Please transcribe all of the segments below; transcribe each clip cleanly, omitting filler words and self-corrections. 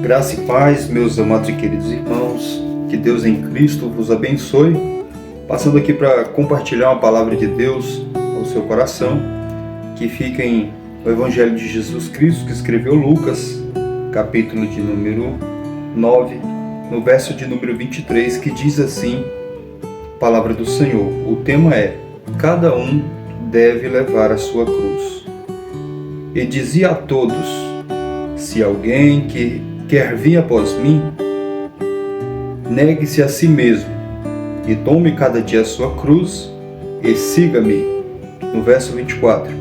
Graça e paz, meus amados e queridos irmãos, que Deus em Cristo vos abençoe. Passando aqui para compartilhar uma palavra de Deus ao seu coração, que fica em o Evangelho de Jesus Cristo, que escreveu Lucas, capítulo de número 9, no verso de número 23, que diz assim, palavra do Senhor. O tema é: cada um deve levar a sua cruz. E dizia a todos: se alguém que quer vir após mim, negue-se a si mesmo, e tome cada dia a sua cruz, e siga-me. No verso 24.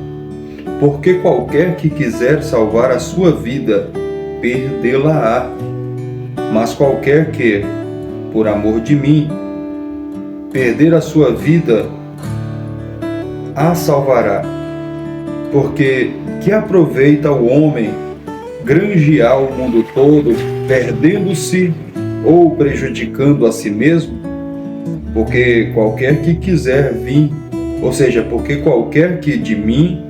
Porque qualquer que quiser salvar a sua vida, perdê-la-á. Mas qualquer que, por amor de mim, perder a sua vida, a salvará. Porque que aproveita o homem granjear o mundo todo, perdendo-se ou prejudicando a si mesmo? Porque qualquer que quiser vir, ou seja, porque qualquer que de mim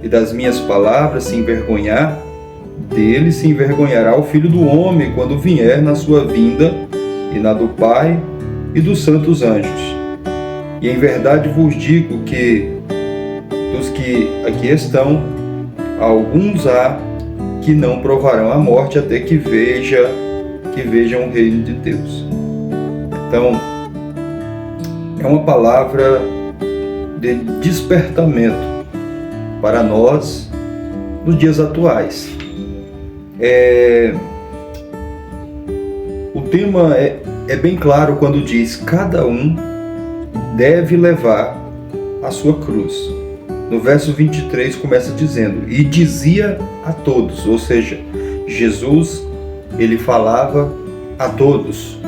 e das minhas palavras se envergonhar, dele se envergonhará o Filho do Homem quando vier na sua vinda e na do Pai e dos santos anjos. E em verdade vos digo que dos que aqui estão, alguns há que não provarão a morte até que vejam o reino de Deus. Então, é uma palavra de despertamento para nós nos dias atuais. O tema é bem claro quando diz: cada um deve levar a sua cruz. No verso 23 começa dizendo: e dizia a todos, ou seja, Jesus, ele falava a todos.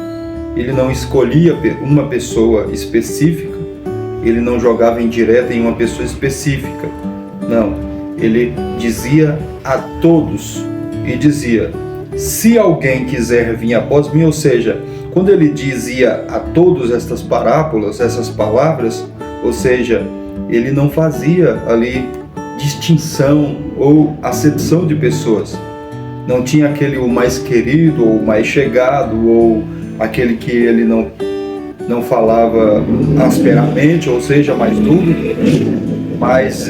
Ele não escolhia uma pessoa específica, ele não jogava indireta em uma pessoa específica. Não, ele dizia a todos e dizia: se alguém quiser vir após mim, ou seja, quando ele dizia a todos estas parábolas, essas palavras, ou seja, ele não fazia ali distinção ou acepção de pessoas. Não tinha aquele o mais querido ou o mais chegado, ou aquele que ele não falava asperamente, ou seja, mais duro, mas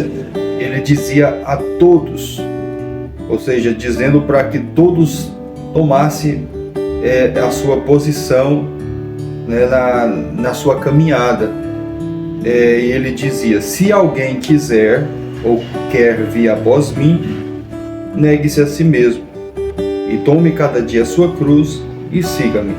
ele dizia a todos, ou seja, dizendo para que todos tomassem a sua posição, né, na sua caminhada. E ele dizia: se alguém quiser ou quer vir após mim, negue-se a si mesmo, e tome cada dia a sua cruz e siga-me.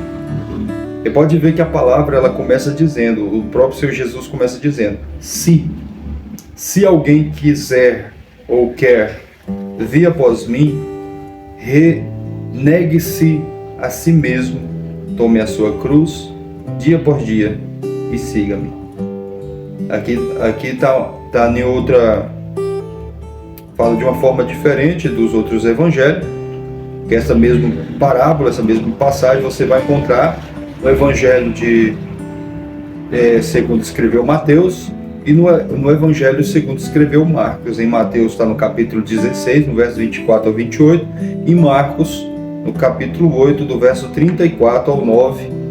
Você pode ver que a palavra ela começa dizendo, o próprio Senhor Jesus começa dizendo: se alguém quiser ou quer vir após mim, negue-se a si mesmo, tome a sua cruz dia por dia e siga-me. Aqui está em outra, fala de uma forma diferente dos outros evangelhos, que essa mesma parábola, essa mesma passagem você vai encontrar no evangelho segundo escreveu Mateus e no evangelho segundo escreveu Marcos. Em Mateus está no capítulo 16, no verso 24 ao 28, e Marcos no capítulo 8, do verso 34 ao 9.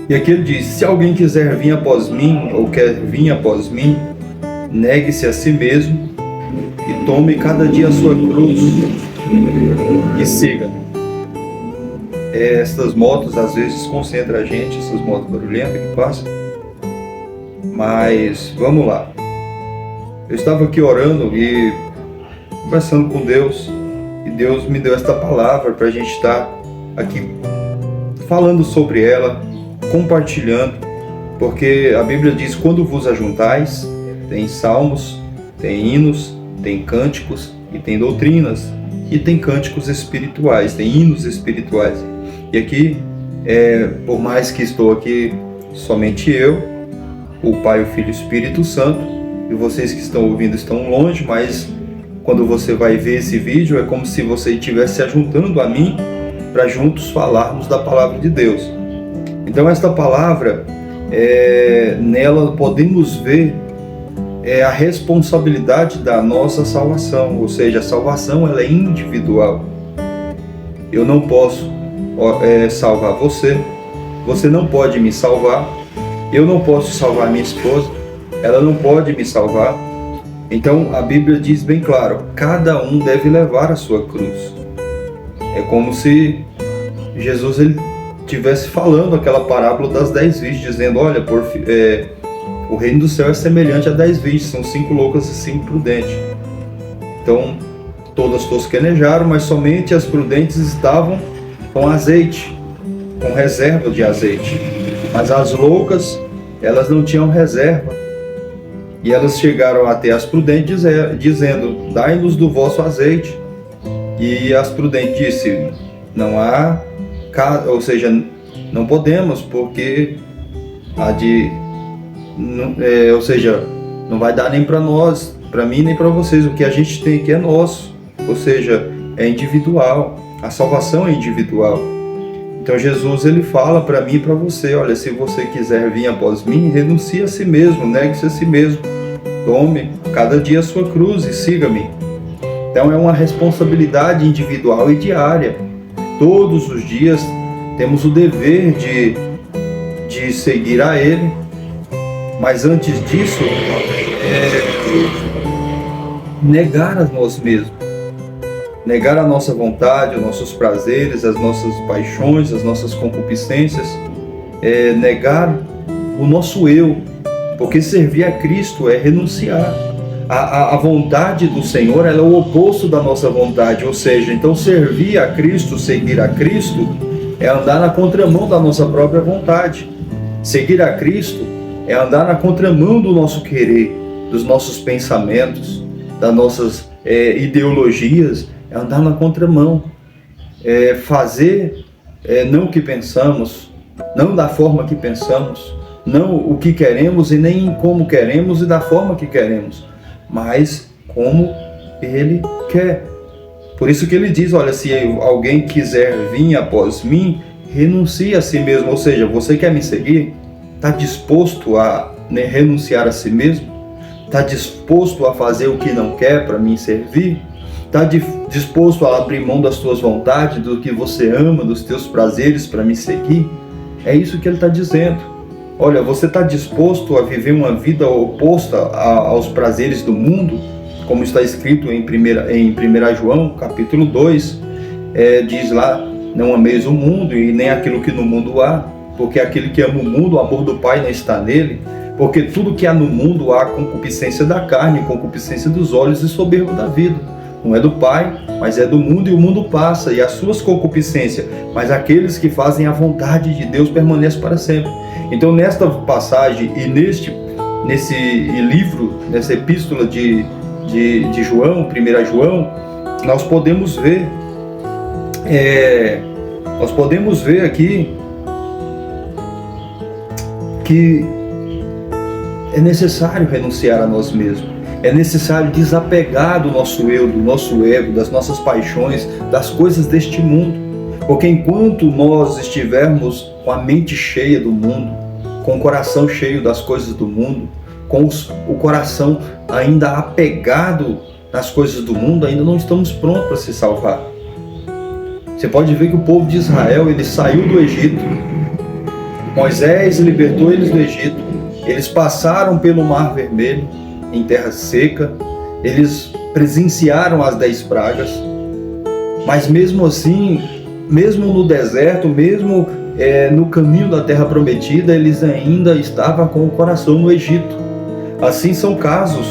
E aqui ele diz: se alguém quiser vir após mim, ou quer vir após mim, negue-se a si mesmo e tome cada dia a sua cruz e siga. Essas motos às vezes concentram a gente, essas motos barulhentas que passam. Mas vamos lá. Eu estava aqui orando e conversando com Deus, e Deus me deu esta palavra para a gente estar aqui falando sobre ela, compartilhando, porque a Bíblia diz: quando vos ajuntais, tem salmos, tem hinos, tem cânticos e tem doutrinas, e tem cânticos espirituais, tem hinos espirituais. E aqui, por mais que estou aqui somente eu, o Pai, o Filho e o Espírito Santo, e vocês que estão ouvindo estão longe, mas quando você vai ver esse vídeo, é como se você estivesse se ajuntando a mim para juntos falarmos da palavra de Deus. Então esta palavra, nela podemos ver é a responsabilidade da nossa salvação, ou seja, a salvação ela é individual. Eu não posso salvar você, você não pode me salvar, eu não posso salvar minha esposa, ela não pode me salvar. Então a Bíblia diz bem claro, cada um deve levar a sua cruz. É como se Jesus ele estivesse falando aquela parábola das 10 virgens, dizendo, olha, o reino do céu é semelhante a 10 virgens, são 5 loucas e 5 prudentes. Então, todas tosquenejaram, mas somente as prudentes estavam com azeite, com reserva de azeite. Mas as loucas, elas não tinham reserva. E elas chegaram até as prudentes dizendo, dai-nos do vosso azeite. E as prudentes disseram, não há, ou seja, não podemos, porque ou seja, não vai dar nem para nós, para mim nem para vocês, o que a gente tem aqui é nosso, ou seja, é individual, a salvação é individual. Então Jesus ele fala para mim e para você, olha, se você quiser vir após mim, renuncie a si mesmo, negue-se a si mesmo, tome cada dia a sua cruz e siga-me. Então é uma responsabilidade individual e diária. Todos os dias temos o dever de seguir a Ele, mas antes disso, negar a nós mesmos, negar a nossa vontade, os nossos prazeres, as nossas paixões, as nossas concupiscências, negar o nosso eu, porque servir a Cristo é renunciar. A vontade do Senhor ela é o oposto da nossa vontade, ou seja, então servir a Cristo, seguir a Cristo, é andar na contramão da nossa própria vontade. Seguir a Cristo é andar na contramão do nosso querer, dos nossos pensamentos, das nossas ideologias, é andar na contramão, fazer não o que pensamos, não da forma que pensamos, não o que queremos e nem como queremos e da forma que queremos, mas como Ele quer. Por isso que Ele diz, olha, se alguém quiser vir após mim, renuncie a si mesmo, ou seja, você quer me seguir? Está disposto a renunciar a si mesmo? Está disposto a fazer o que não quer para me servir? Está disposto a abrir mão das tuas vontades, do que você ama, dos teus prazeres para me seguir? É isso que Ele está dizendo. Olha, você está disposto a viver uma vida oposta aos prazeres do mundo? Como está escrito em 1 João, capítulo 2, diz lá, não ameis o mundo e nem aquilo que no mundo há, porque aquele que ama o mundo, o amor do Pai não está nele, porque tudo que há no mundo há concupiscência da carne, concupiscência dos olhos e soberba da vida. Não é do Pai, mas é do mundo, e o mundo passa, e as suas concupiscências, mas aqueles que fazem a vontade de Deus permanecem para sempre. Então, nesta passagem e nesse livro, nessa epístola de João, 1 João, nós podemos ver aqui que é necessário renunciar a nós mesmos. É necessário desapegar do nosso eu, do nosso ego, das nossas paixões, das coisas deste mundo. Porque enquanto nós estivermos com a mente cheia do mundo, com o coração cheio das coisas do mundo, com o coração ainda apegado nas coisas do mundo, ainda não estamos prontos para se salvar. Você pode ver que o povo de Israel, ele saiu do Egito. Moisés libertou eles do Egito. Eles passaram pelo Mar Vermelho, em terra seca. Eles presenciaram as 10 pragas. Mas mesmo assim, mesmo no deserto, mesmo no caminho da terra prometida, eles ainda estavam com o coração no Egito. Assim são casos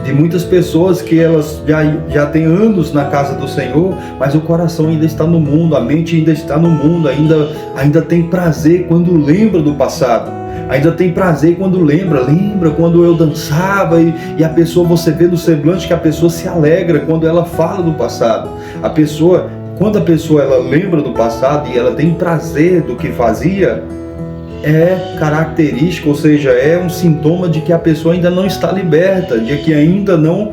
de muitas pessoas que elas já têm anos na casa do Senhor, mas o coração ainda está no mundo, a mente ainda está no mundo, ainda tem prazer quando lembra do passado, ainda tem prazer quando lembra quando eu dançava, e a pessoa, você vê no semblante que a pessoa se alegra quando ela fala do passado. Quando a pessoa ela lembra do passado e ela tem prazer do que fazia, é característica, ou seja, é um sintoma de que a pessoa ainda não está liberta, de que ainda não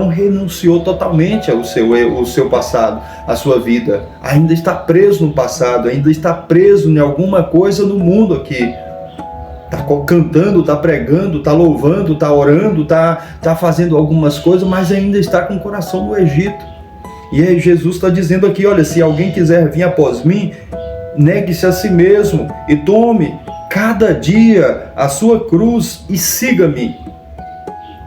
renunciou totalmente ao seu passado, à sua vida. Ainda está preso no passado, ainda está preso em alguma coisa no mundo aqui. Está cantando, está pregando, está louvando, está orando, está fazendo algumas coisas, mas ainda está com o coração no Egito. E aí Jesus está dizendo aqui, olha, se alguém quiser vir após mim, negue-se a si mesmo e tome cada dia a sua cruz e siga-me.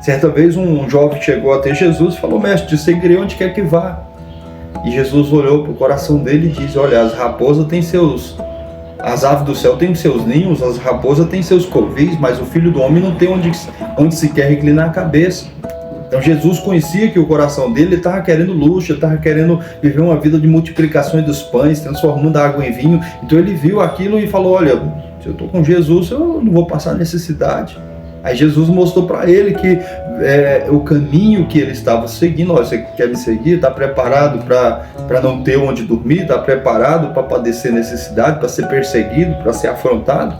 Certa vez um jovem chegou até Jesus e falou, mestre, te seguirei onde quer que vá. E Jesus olhou para o coração dele e disse, olha, as raposas têm as aves do céu têm seus ninhos, as raposas têm seus covis, mas o Filho do Homem não tem onde se quer reclinar a cabeça. Então Jesus conhecia que o coração dele estava querendo luxo, estava querendo viver uma vida de multiplicações dos pães, transformando a água em vinho. Então ele viu aquilo e falou, olha, se eu estou com Jesus, eu não vou passar necessidade. Aí Jesus mostrou para ele que o caminho que ele estava seguindo, olha, você quer me seguir? Está preparado para não ter onde dormir? Está preparado para padecer necessidade, para ser perseguido, para ser afrontado?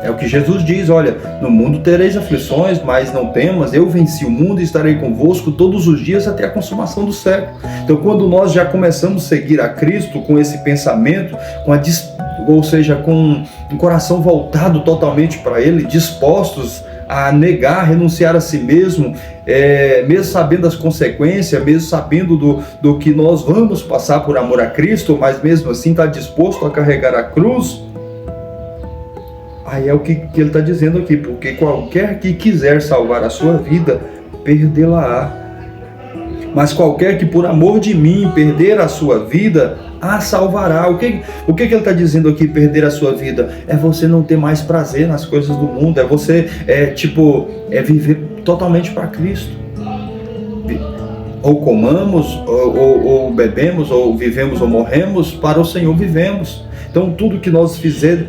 É o que Jesus diz, olha, no mundo tereis aflições, mas não temas, eu venci o mundo e estarei convosco todos os dias até a consumação do século. Então quando nós já começamos a seguir a Cristo com esse pensamento, ou seja, com um coração voltado totalmente para Ele, dispostos a negar, renunciar a si mesmo, mesmo sabendo as consequências, mesmo sabendo do que nós vamos passar por amor a Cristo, mas mesmo assim está disposto a carregar a cruz, aí é o que ele está dizendo aqui, porque qualquer que quiser salvar a sua vida, perdê-la-á. Mas qualquer que por amor de mim perder a sua vida, a salvará. O que ele está dizendo aqui, perder a sua vida? É você não ter mais prazer nas coisas do mundo, é você viver totalmente para Cristo. Ou comamos, ou bebemos, ou vivemos ou morremos, para o Senhor vivemos. Então tudo que nós fizermos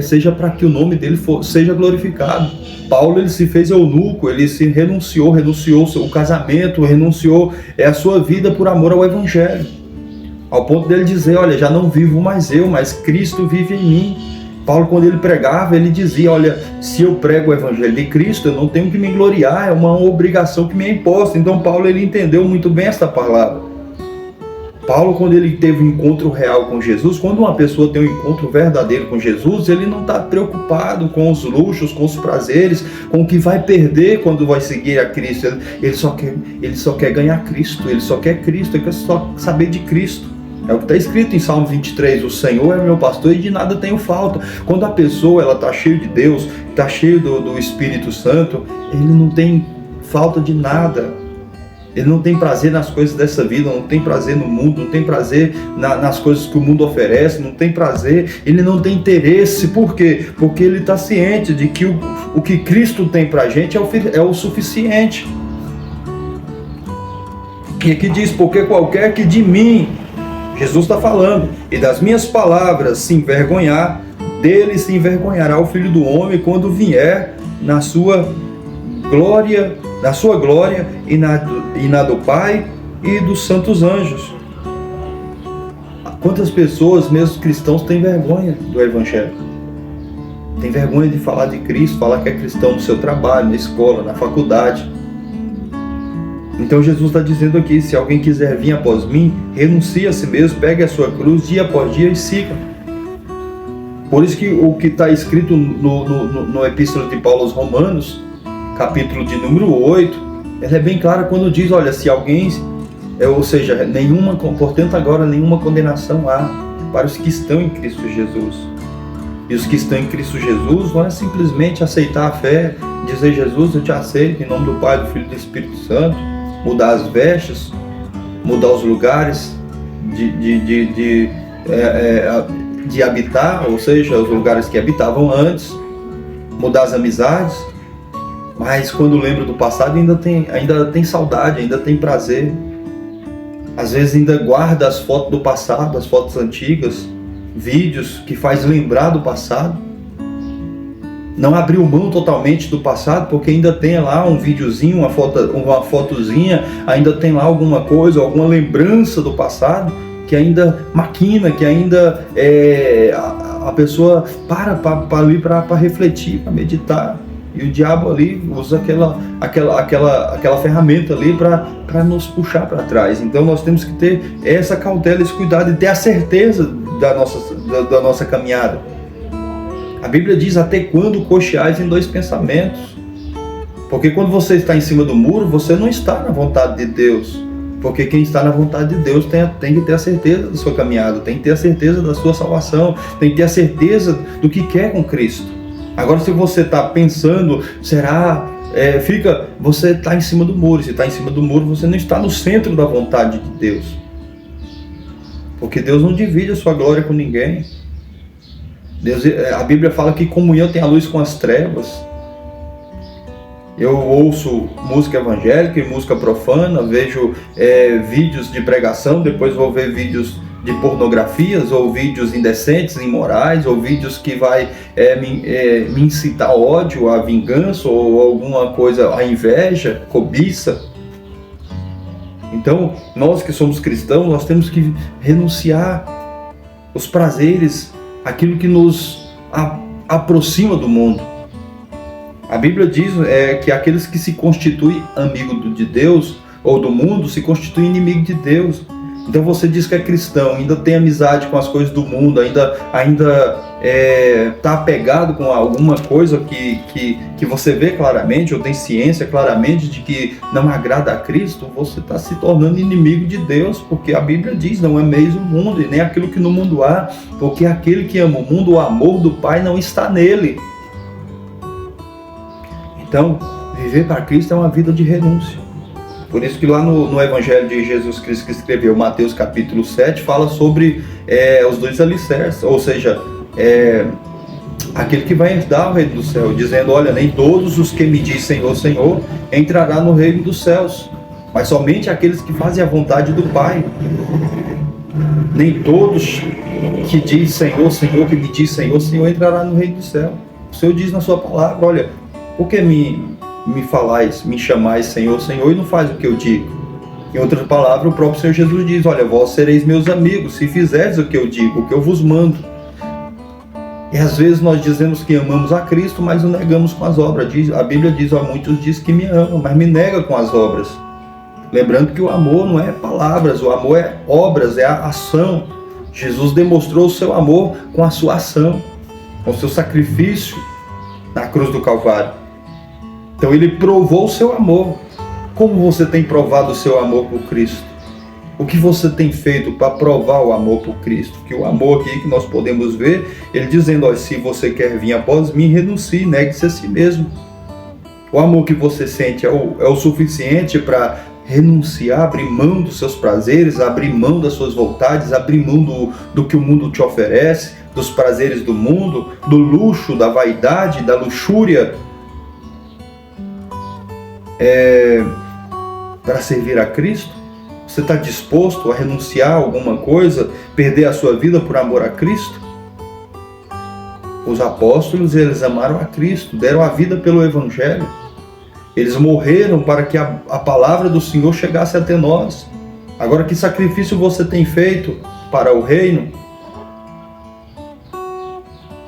seja para que o nome dele seja glorificado. Paulo, ele se fez eunuco, ele se renunciou o casamento, renunciou a sua vida por amor ao Evangelho. Ao ponto dele dizer, olha, já não vivo mais eu, mas Cristo vive em mim. Paulo, quando ele pregava, ele dizia, olha, se eu prego o Evangelho de Cristo, eu não tenho que me gloriar, é uma obrigação que me é imposta. Então Paulo, ele entendeu muito bem esta palavra. Paulo, quando ele teve um encontro real com Jesus, quando uma pessoa tem um encontro verdadeiro com Jesus, ele não está preocupado com os luxos, com os prazeres, com o que vai perder quando vai seguir a Cristo. Ele só quer ganhar Cristo, ele só quer Cristo, ele quer só saber de Cristo. É o que está escrito em Salmo 23, o Senhor é meu pastor e de nada tenho falta. Quando a pessoa está cheia de Deus, está cheia do Espírito Santo, ele não tem falta de nada. Ele não tem prazer nas coisas dessa vida, não tem prazer no mundo, não tem prazer nas coisas que o mundo oferece, não tem prazer, ele não tem interesse. Por quê? Porque ele está ciente de que o que Cristo tem para a gente é o suficiente. E aqui diz, porque qualquer que de mim, Jesus está falando, e das minhas palavras se envergonhar, dele se envergonhará o Filho do Homem quando vier na sua glória e na do Pai e dos santos anjos. Quantas pessoas, mesmo cristãos, têm vergonha do Evangelho? Tem vergonha de falar de Cristo, falar que é cristão no seu trabalho, na escola, na faculdade. Então Jesus está dizendo aqui, se alguém quiser vir após mim, renuncie a si mesmo, pegue a sua cruz dia após dia e siga. Por isso que o que está escrito no Epístola de Paulo aos Romanos, capítulo de número 8, ela é bem clara quando diz, olha, se alguém, portanto agora nenhuma condenação há para os que estão em Cristo Jesus. E os que estão em Cristo Jesus não é simplesmente aceitar a fé, dizer, Jesus, eu te aceito, em nome do Pai, do Filho e do Espírito Santo, mudar as vestes, mudar os lugares de habitar, ou seja, os lugares que habitavam antes, mudar as amizades. Mas quando lembra do passado ainda tem saudade, ainda tem prazer. Às vezes ainda guarda as fotos do passado, as fotos antigas, vídeos que faz lembrar do passado. Não abriu mão totalmente do passado, porque ainda tem lá um videozinho, uma fotozinha, ainda tem lá alguma coisa, alguma lembrança do passado, que ainda maquina, que ainda a pessoa para refletir, para meditar. E o diabo ali usa aquela ferramenta ali para nos puxar para trás. Então nós temos que ter essa cautela, esse cuidado e ter a certeza da nossa caminhada. A Bíblia diz: até quando cocheais em dois pensamentos? Porque quando você está em cima do muro, você não está na vontade de Deus. Porque quem está na vontade de Deus tem que ter a certeza da sua caminhada, tem que ter a certeza da sua salvação, tem que ter a certeza do que quer com Cristo. Agora, se você está pensando, você está em cima do muro. Se está em cima do muro, você não está no centro da vontade de Deus. Porque Deus não divide a sua glória com ninguém. A Bíblia fala que comunhão tem a luz com as trevas. Eu ouço música evangélica e música profana, vejo vídeos de pregação, depois vou ver vídeos de pornografias, ou vídeos indecentes, imorais, ou vídeos que vai me incitar ódio, a vingança, ou alguma coisa, a inveja, cobiça. Então, nós que somos cristãos, nós temos que renunciar os prazeres, aquilo que nos aproxima do mundo. A Bíblia diz que aqueles que se constituem amigo de Deus ou do mundo se constituem inimigo de Deus. Então você diz que é cristão, ainda tem amizade com as coisas do mundo, ainda está apegado com alguma coisa que você vê claramente, ou tem ciência claramente de que não agrada a Cristo, você está se tornando inimigo de Deus, porque a Bíblia diz: não ameis o mundo e nem aquilo que no mundo há, porque aquele que ama o mundo, o amor do Pai não está nele. Então, viver para Cristo é uma vida de renúncia. Por isso que lá no Evangelho de Jesus Cristo, que escreveu Mateus capítulo 7, fala sobre os dois alicerces, ou seja, aquele que vai herdar o reino do céu, dizendo: olha, nem todos os que me dizem Senhor, Senhor, entrará no reino dos céus, mas somente aqueles que fazem a vontade do Pai. Nem todos que dizem Senhor, Senhor, que me dizem Senhor, Senhor, entrará no reino do céu. O Senhor diz na sua palavra: olha, por que me falais, me chamais Senhor, Senhor, e não faz o que eu digo? Em outras palavras, o próprio Senhor Jesus diz: olha, vós sereis meus amigos, se fizerdes o que eu digo, o que eu vos mando. E às vezes nós dizemos que amamos a Cristo, mas o negamos com as obras. A Bíblia diz: muitos dizem que me amam, mas me negam com as obras. Lembrando que o amor não é palavras, o amor é obras, é a ação. Jesus demonstrou o seu amor com a sua ação, com o seu sacrifício na cruz do Calvário. Então ele provou o seu amor. Como você tem provado o seu amor por Cristo? O que você tem feito para provar o amor por Cristo? Que o amor aqui que nós podemos ver, ele dizendo: olha, se você quer vir após mim, renuncie, negue-se a si mesmo. O amor que você sente é o suficiente para renunciar, abrir mão dos seus prazeres, abrir mão das suas vontades, abrir mão do que o mundo te oferece, dos prazeres do mundo, do luxo, da vaidade, da luxúria, para servir a Cristo? Você está disposto a renunciar a alguma coisa, perder a sua vida por amor a Cristo? Os apóstolos, eles amaram a Cristo, deram a vida pelo Evangelho. Eles morreram para que a palavra do Senhor chegasse até nós. Agora, que sacrifício você tem feito para o reino?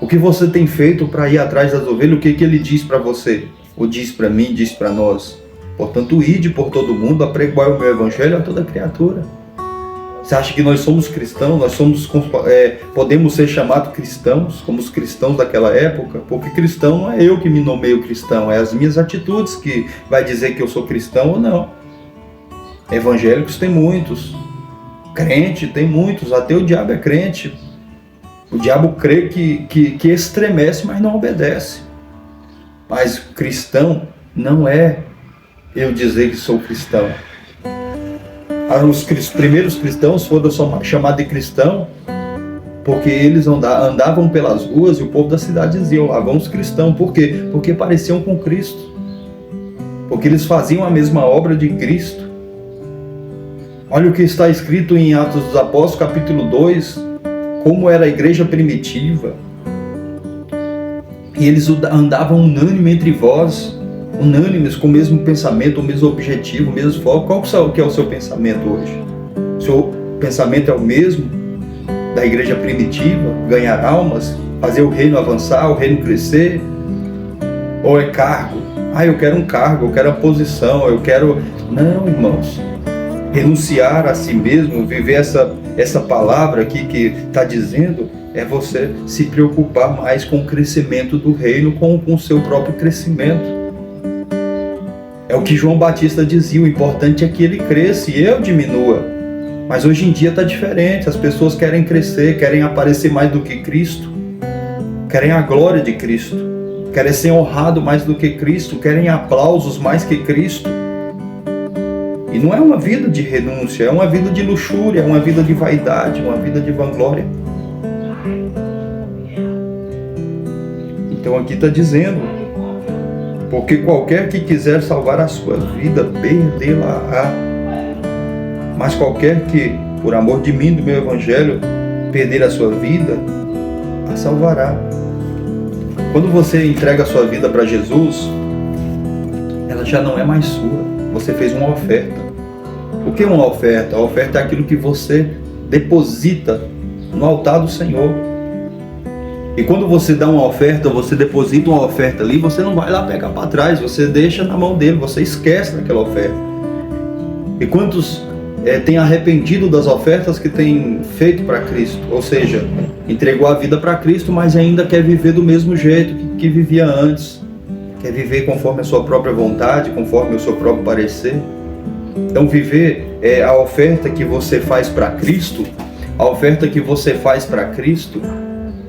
O que você tem feito para ir atrás das ovelhas? O que ele diz para você? Ou diz para mim, diz para nós? Portanto, ide por todo mundo, a pregoar o meu evangelho a toda criatura. Você acha que nós somos cristãos? Podemos ser chamados cristãos, como os cristãos daquela época? Porque cristão não é eu que me nomeio cristão, é as minhas atitudes que vai dizer que eu sou cristão ou não. Evangélicos tem muitos, crente tem muitos, até o diabo é crente. O diabo crê que estremece, mas não obedece. Mas cristão não é eu dizer que sou cristão. Os primeiros cristãos foram chamados de cristão porque eles andavam pelas ruas e o povo da cidade dizia: lá vão os cristãos. Por quê? Porque pareciam com Cristo. Porque eles faziam a mesma obra de Cristo. Olha o que está escrito em Atos dos Apóstolos, capítulo 2, como era a igreja primitiva. E eles andavam unânime entre vós, unânimes, com o mesmo pensamento, o mesmo objetivo, o mesmo foco. Qual que é o seu pensamento hoje? O seu pensamento é o mesmo da igreja primitiva? Ganhar almas? Fazer o reino avançar, o reino crescer? Ou é cargo? Eu quero um cargo, eu quero a posição, eu quero... Não, irmãos. Renunciar a si mesmo, viver essa palavra aqui que está dizendo, é você se preocupar mais com o crescimento do reino, com o seu próprio crescimento. É o que João Batista dizia, o importante é que ele cresça e eu diminua. Mas hoje em dia está diferente, as pessoas querem crescer, querem aparecer mais do que Cristo, querem a glória de Cristo, querem ser honrado mais do que Cristo, querem aplausos mais que Cristo. E não é uma vida de renúncia, é uma vida de luxúria, é uma vida de vaidade, uma vida de vanglória. Então aqui está dizendo, porque qualquer que quiser salvar a sua vida, perdê-la-á. Mas qualquer que, por amor de mim, do meu evangelho, perder a sua vida, a salvará. Quando você entrega a sua vida para Jesus, ela já não é mais sua. Você fez uma oferta. O que é uma oferta? A oferta é aquilo que você deposita no altar do Senhor. E quando você dá uma oferta, você deposita uma oferta ali, você não vai lá pegar para trás, você deixa na mão dele, você esquece daquela oferta. E quantos têm arrependido das ofertas que têm feito para Cristo? Ou seja, entregou a vida para Cristo, mas ainda quer viver do mesmo jeito que vivia antes. Quer viver conforme a sua própria vontade, conforme o seu próprio parecer. Então viver a oferta que você faz para Cristo, a oferta que você faz para Cristo,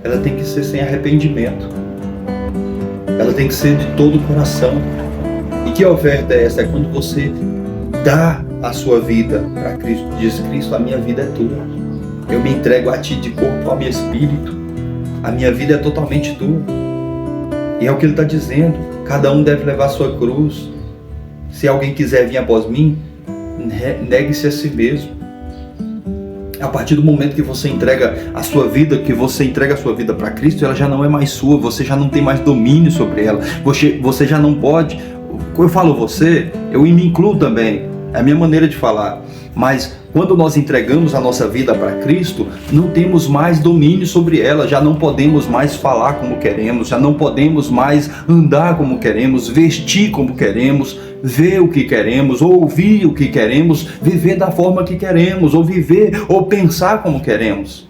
ela tem que ser sem arrependimento. Ela tem que ser de todo o coração. E que oferta é essa? É quando você dá a sua vida para Cristo. Diz: Cristo, a minha vida é tua. Eu me entrego a ti de corpo, alma e espírito. A minha vida é totalmente tua. E é o que ele está dizendo. Cada um deve levar a sua cruz. Se alguém quiser vir após mim, negue-se a si mesmo. A partir do momento que você entrega a sua vida, para Cristo, ela já não é mais sua, você já não tem mais domínio sobre ela, você já não pode. Quando eu falo você, eu me incluo também, é a minha maneira de falar, mas quando nós entregamos a nossa vida para Cristo, não temos mais domínio sobre ela, já não podemos mais falar como queremos, já não podemos mais andar como queremos, vestir como queremos, ver o que queremos, ouvir o que queremos, viver da forma que queremos, ou viver ou pensar como queremos.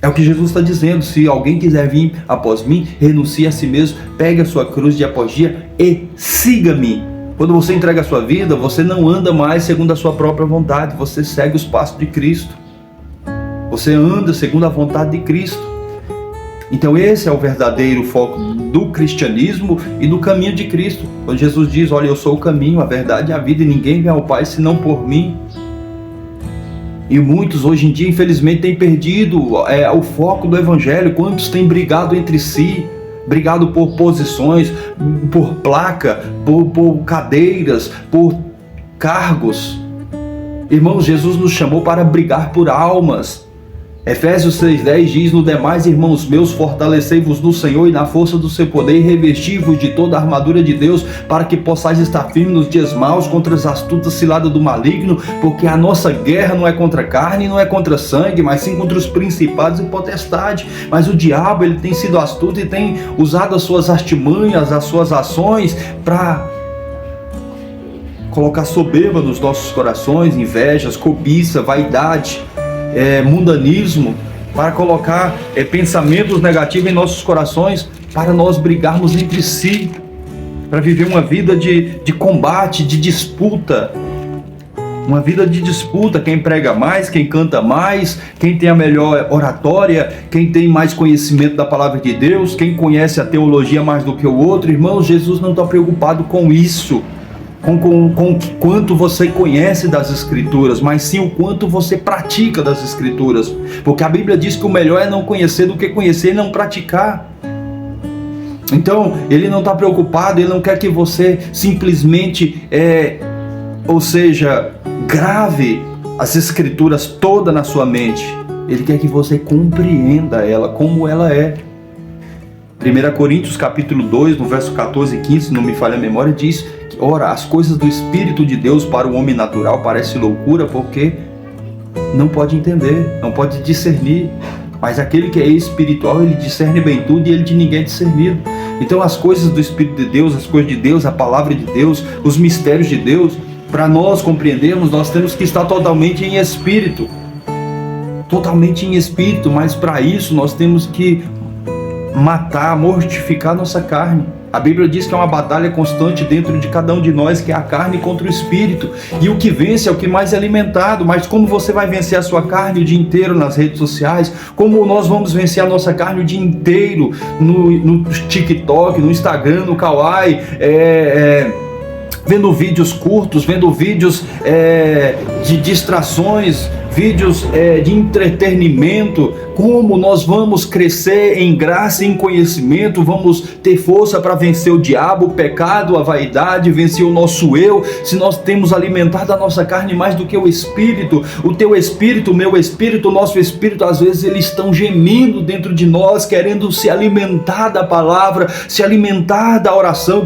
É o que Jesus está dizendo: se alguém quiser vir após mim, renuncie a si mesmo, pegue a sua cruz dia após dia e siga-me. Quando você entrega a sua vida, você não anda mais segundo a sua própria vontade, você segue os passos de Cristo. Você anda segundo a vontade de Cristo. Então esse é o verdadeiro foco do cristianismo e do caminho de Cristo. Quando Jesus diz: olha, eu sou o caminho, a verdade e a vida, e ninguém vem ao Pai senão por mim. E muitos hoje em dia, infelizmente, têm perdido o foco do Evangelho. Quantos têm brigado entre si? Brigado por posições, por placa, por cadeiras, por cargos. Irmãos, Jesus nos chamou para brigar por almas. Efésios 6,10 diz: no demais, irmãos meus, fortalecei-vos no Senhor e na força do seu poder, e revesti-vos de toda a armadura de Deus, para que possais estar firmes nos dias maus, contra as astutas ciladas do maligno, porque a nossa guerra não é contra a carne, não é contra sangue, mas sim contra os principados e potestades. Mas o diabo, ele tem sido astuto e tem usado as suas artimanhas, as suas ações, para colocar soberba nos nossos corações, invejas, cobiça, vaidade, mundanismo, para colocar pensamentos negativos em nossos corações, para nós brigarmos entre si, para viver uma vida de combate, de disputa. Uma vida de disputa, quem prega mais, quem canta mais, quem tem a melhor oratória, quem tem mais conhecimento da palavra de Deus, quem conhece a teologia mais do que o outro. Irmãos, Jesus não está preocupado com isso, com quanto você conhece das Escrituras, mas sim o quanto você pratica das Escrituras, porque a Bíblia diz que o melhor é não conhecer do que conhecer e não praticar. Então, ele não está preocupado, ele não quer que você simplesmente, grave as Escrituras toda na sua mente. Ele quer que você compreenda ela como ela é. 1 Coríntios capítulo 2, no verso 14 e 15, se não me falha a memória, diz que, ora, as coisas do Espírito de Deus para o homem natural parece loucura, porque não pode entender, não pode discernir. Mas aquele que é espiritual, ele discerne bem tudo, e ele de ninguém é discernido. Então as coisas do Espírito de Deus, as coisas de Deus, a palavra de Deus, os mistérios de Deus, para nós compreendermos, nós temos que estar totalmente em espírito. Totalmente em espírito, mas para isso nós temos que matar, mortificar nossa carne. A Bíblia diz que é uma batalha constante dentro de cada um de nós, que é a carne contra o espírito. E o que vence é o que mais é alimentado. Mas como você vai vencer a sua carne o dia inteiro nas redes sociais? Como nós vamos vencer a nossa carne o dia inteiro no TikTok, no Instagram, no Kawaii, vendo vídeos curtos, vendo vídeos de distrações, vídeos de entretenimento? Como nós vamos crescer em graça e em conhecimento, vamos ter força para vencer o diabo, o pecado, a vaidade, vencer o nosso eu, se nós temos alimentado a nossa carne mais do que o espírito? O teu espírito, o meu espírito, o nosso espírito, às vezes eles estão gemindo dentro de nós, querendo se alimentar da palavra, se alimentar da oração,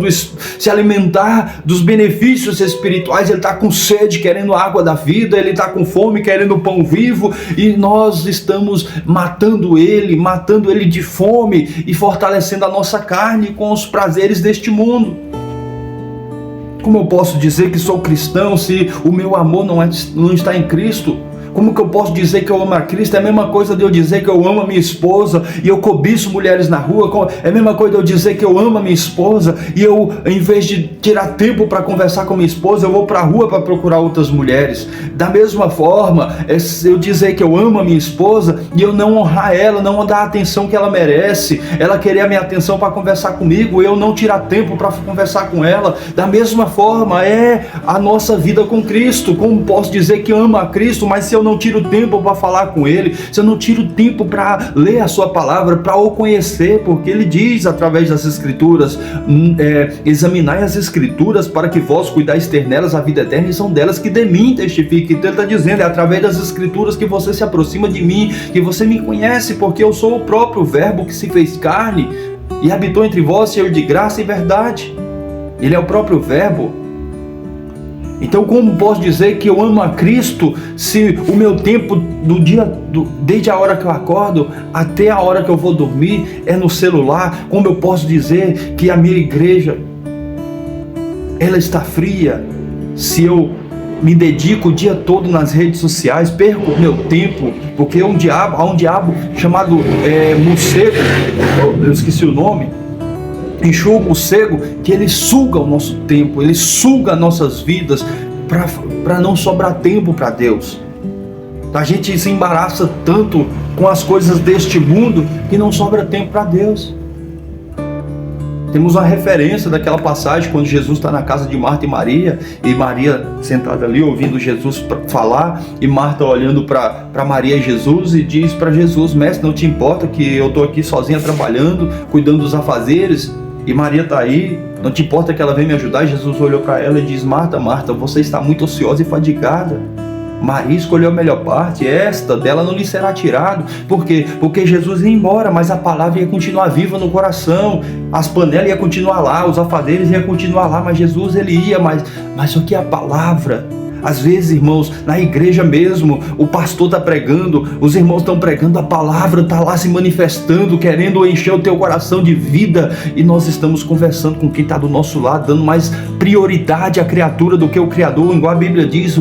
se alimentar dos benefícios espirituais. Ele está com sede, querendo a água da vida, ele está com fome, querendo o pão vivo, e nós estamos matando ele de fome e fortalecendo a nossa carne com os prazeres deste mundo. Como eu posso dizer que sou cristão se o meu amor não está em Cristo? Como que eu posso dizer que eu amo a Cristo? É a mesma coisa de eu dizer que eu amo a minha esposa e eu cobiço mulheres na rua. É a mesma coisa de eu dizer que eu amo a minha esposa e eu, em vez de tirar tempo para conversar com minha esposa, eu vou para a rua para procurar outras mulheres. Da mesma forma, eu dizer que eu amo a minha esposa e eu não honrar ela, não dar a atenção que ela merece, ela querer a minha atenção para conversar comigo, eu não tirar tempo para conversar com ela. Da mesma forma é a nossa vida com Cristo. Como posso dizer que amo a Cristo, mas se eu não tiro tempo para falar com Ele, se eu não tiro tempo para ler a sua palavra, para o conhecer, porque Ele diz através das Escrituras, examinai as Escrituras para que vós cuidais ter nelas a vida eterna, e são delas que de mim testifiquem. Então Ele está dizendo, é através das Escrituras que você se aproxima de mim, que você me conhece, porque eu sou o próprio Verbo que se fez carne e habitou entre vós, cheio de graça e verdade. Ele é o próprio Verbo. Então, como posso dizer que eu amo a Cristo se o meu tempo do dia, desde a hora que eu acordo até a hora que eu vou dormir, é no celular? Como eu posso dizer que a minha igreja ela está fria se eu me dedico o dia todo nas redes sociais, perco o meu tempo, porque há um diabo chamado morcego, eu esqueci o nome, enxuga o morcego, que ele suga o nosso tempo, ele suga nossas vidas para não sobrar tempo para Deus. A gente se embaraça tanto com as coisas deste mundo que não sobra tempo para Deus. Temos uma referência daquela passagem quando Jesus está na casa de Marta e Maria sentada ali ouvindo Jesus falar, e Marta olhando para Maria e Jesus e diz para Jesus: mestre, não te importa que eu estou aqui sozinha trabalhando, cuidando dos afazeres, e Maria está aí, não te importa que ela venha me ajudar? E Jesus olhou para ela e diz: Marta, Marta, você está muito ociosa e fadigada. Maria escolheu a melhor parte, esta dela não lhe será tirado. Por quê? Porque Jesus ia embora, mas a palavra ia continuar viva no coração, as panelas iam continuar lá, os afazeres iam continuar lá, mas Jesus ele ia, mas o que é a palavra? Às vezes, irmãos, na igreja mesmo, o pastor está pregando, os irmãos estão pregando, a palavra está lá se manifestando, querendo encher o teu coração de vida, e nós estamos conversando com quem está do nosso lado, dando mais prioridade à criatura do que o Criador. Igual a Bíblia diz,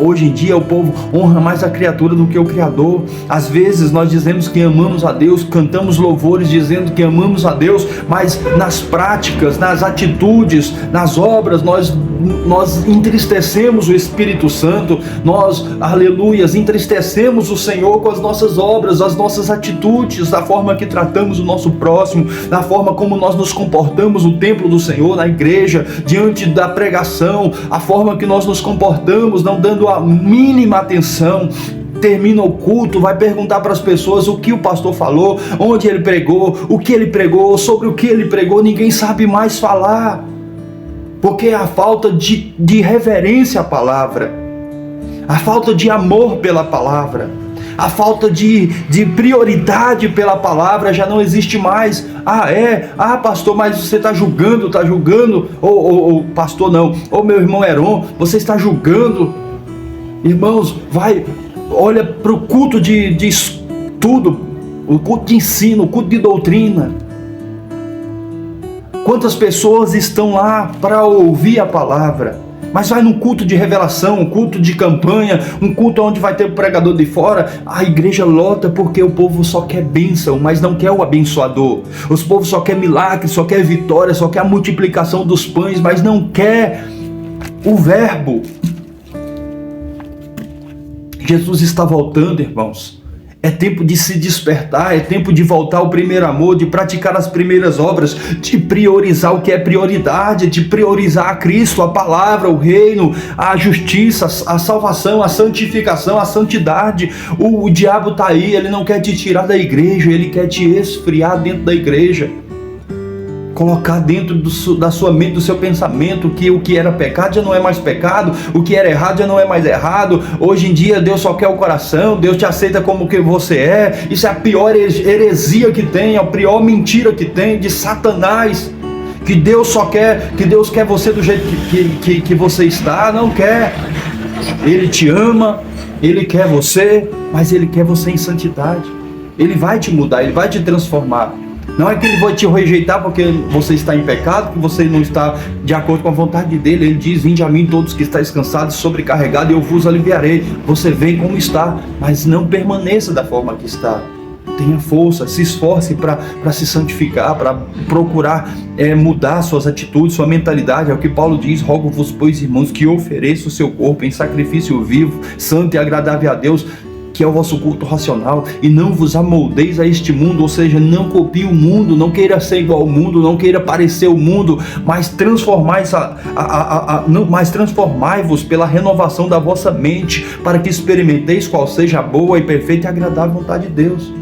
hoje em dia o povo honra mais a criatura do que o Criador. Às vezes nós dizemos que amamos a Deus, cantamos louvores dizendo que amamos a Deus, mas nas práticas, nas atitudes, nas obras, nós entristecemos o Espírito Santo, nós, aleluias, entristecemos o Senhor com as nossas obras, as nossas atitudes, a forma que tratamos o nosso próximo, na forma como nós nos comportamos no templo do Senhor, na igreja, diante da pregação, a forma que nós nos comportamos, não dando a mínima atenção. Termina o culto, vai perguntar para as pessoas o que o pastor falou, onde ele pregou, o que ele pregou, sobre o que ele pregou, ninguém sabe mais falar. Porque a falta de reverência à palavra, a falta de amor pela palavra, a falta de prioridade pela palavra já não existe mais. Pastor, mas você está julgando, ou pastor não, ou meu irmão Heron, você está julgando. Irmãos, olha para o culto de estudo, o culto de ensino, o culto de doutrina. Quantas pessoas estão lá para ouvir a palavra, mas vai num culto de revelação, um culto de campanha, um culto onde vai ter o pregador de fora, a igreja lota porque o povo só quer bênção, mas não quer o abençoador. Os povos só quer milagre, só quer vitória, só quer a multiplicação dos pães, mas não quer o verbo. Jesus está voltando, irmãos. É tempo de se despertar, é tempo de voltar ao primeiro amor, de praticar as primeiras obras, de priorizar o que é prioridade, de priorizar a Cristo, a palavra, o reino, a justiça, a salvação, a santificação, a santidade. O diabo está aí, ele não quer te tirar da igreja, ele quer te esfriar dentro da igreja. Colocar dentro da sua mente, do seu pensamento, que o que era pecado já não é mais pecado, o que era errado já não é mais errado. Hoje em dia Deus só quer o coração, Deus te aceita como que você é. Isso é a pior heresia que tem, a pior mentira que tem de Satanás. Que Deus quer você do jeito que você está. Não quer. Ele te ama, Ele quer você, mas Ele quer você em santidade. Ele vai te mudar, Ele vai te transformar. Não é que Ele vai te rejeitar porque você está em pecado, que você não está de acordo com a vontade dEle. Ele diz: vinde a mim todos que estáis cansados e sobrecarregados, e eu vos aliviarei. Você vem como está, mas não permaneça da forma que está. Tenha força, se esforce para se santificar, para procurar mudar suas atitudes, sua mentalidade. É o que Paulo diz: rogo-vos, pois, irmãos, que ofereça o seu corpo em sacrifício vivo, santo e agradável a Deus, que é o vosso culto racional, e não vos amoldeis a este mundo, ou seja, não copie o mundo, não queira ser igual ao mundo, não queira parecer o mundo, mas transformai-vos pela renovação da vossa mente, para que experimenteis qual seja a boa e perfeita e agradável vontade de Deus.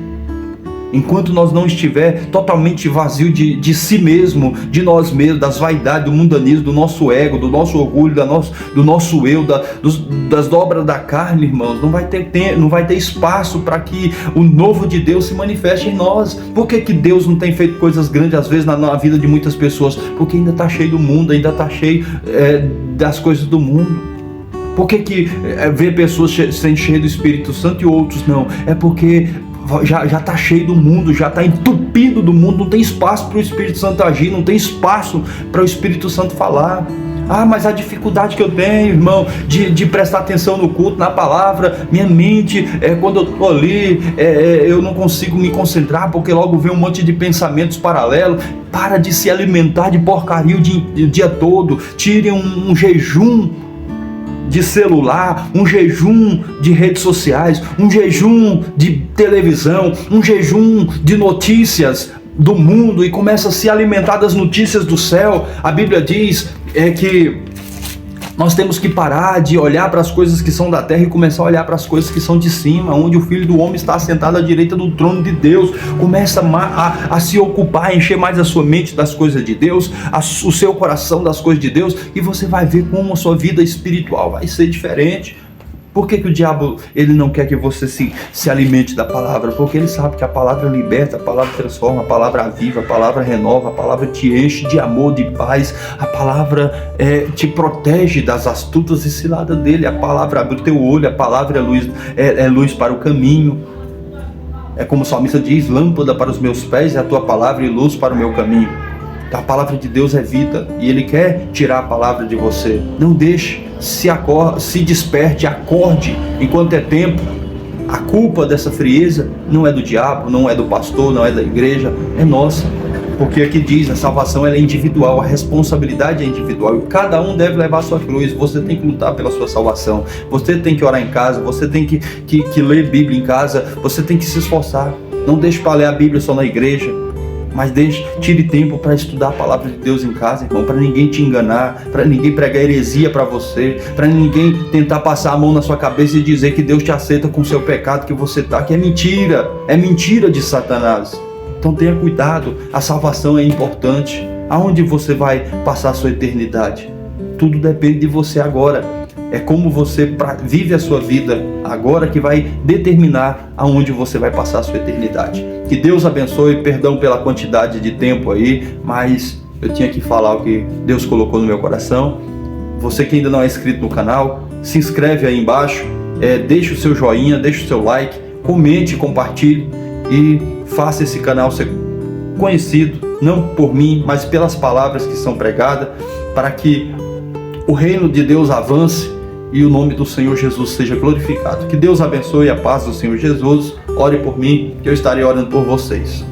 Enquanto nós não estiver totalmente vazio de si mesmo, de nós mesmos, das vaidades, do mundanismo, do nosso ego, do nosso orgulho, do nosso eu, das dobras da carne, irmãos, não vai ter espaço para que o novo de Deus se manifeste em nós. Por que Deus não tem feito coisas grandes às vezes na vida de muitas pessoas? Porque ainda está cheio do mundo, ainda está cheio das coisas do mundo. Por que vê pessoas sendo cheias do Espírito Santo e outros não? É porque já está cheio do mundo, já está entupido do mundo, não tem espaço para o Espírito Santo agir, não tem espaço para o Espírito Santo falar. Ah, mas a dificuldade que eu tenho, irmão, de prestar atenção no culto, na palavra, minha mente, quando eu estou ali, eu não consigo me concentrar, porque logo vem um monte de pensamentos paralelos. Para de se alimentar de porcaria o dia todo, tire um jejum de celular, um jejum de redes sociais, um jejum de televisão, um jejum de notícias do mundo, e começa a se alimentar das notícias do céu. A Bíblia diz que nós temos que parar de olhar para as coisas que são da terra e começar a olhar para as coisas que são de cima, onde o Filho do Homem está sentado à direita do trono de Deus. Começa a se ocupar, a encher mais a sua mente das coisas de Deus, o seu coração das coisas de Deus, e você vai ver como a sua vida espiritual vai ser diferente. Por que o diabo ele não quer que você se alimente da palavra? Porque ele sabe que a palavra liberta, a palavra transforma, a palavra aviva, a palavra renova, a palavra te enche de amor, de paz, a palavra te protege das astutas e ciladas dele, a palavra abre o teu olho, a palavra é luz para o caminho. É como o salmista diz: lâmpada para os meus pés é a tua palavra e luz para o meu caminho. A palavra de Deus é vida, e Ele quer tirar a palavra de você. Não deixe, se desperte, acorde enquanto é tempo. A culpa dessa frieza não é do diabo, não é do pastor, não é da igreja, é nossa. Porque aqui diz, a salvação ela é individual, a responsabilidade é individual, e cada um deve levar a sua cruz. Você tem que lutar pela sua salvação, você tem que orar em casa, você tem que ler Bíblia em casa, você tem que se esforçar. Não deixe para ler a Bíblia só na igreja, mas tire tempo para estudar a palavra de Deus em casa, irmão, para ninguém te enganar, para ninguém pregar heresia para você, para ninguém tentar passar a mão na sua cabeça e dizer que Deus te aceita com o seu pecado que você está, que é mentira de Satanás. Então tenha cuidado, a salvação é importante. Aonde você vai passar a sua eternidade? Tudo depende de você agora. É como você vive a sua vida agora que vai determinar aonde você vai passar a sua eternidade. Que Deus abençoe, perdão pela quantidade de tempo aí, mas eu tinha que falar o que Deus colocou no meu coração. Você que ainda não é inscrito no canal, se inscreve aí embaixo, deixa o seu joinha, deixa o seu like, comente, compartilhe e faça esse canal ser conhecido não por mim, mas pelas palavras que são pregadas, para que o reino de Deus avance e o nome do Senhor Jesus seja glorificado. Que Deus abençoe, a paz do Senhor Jesus. Ore por mim, que eu estarei orando por vocês.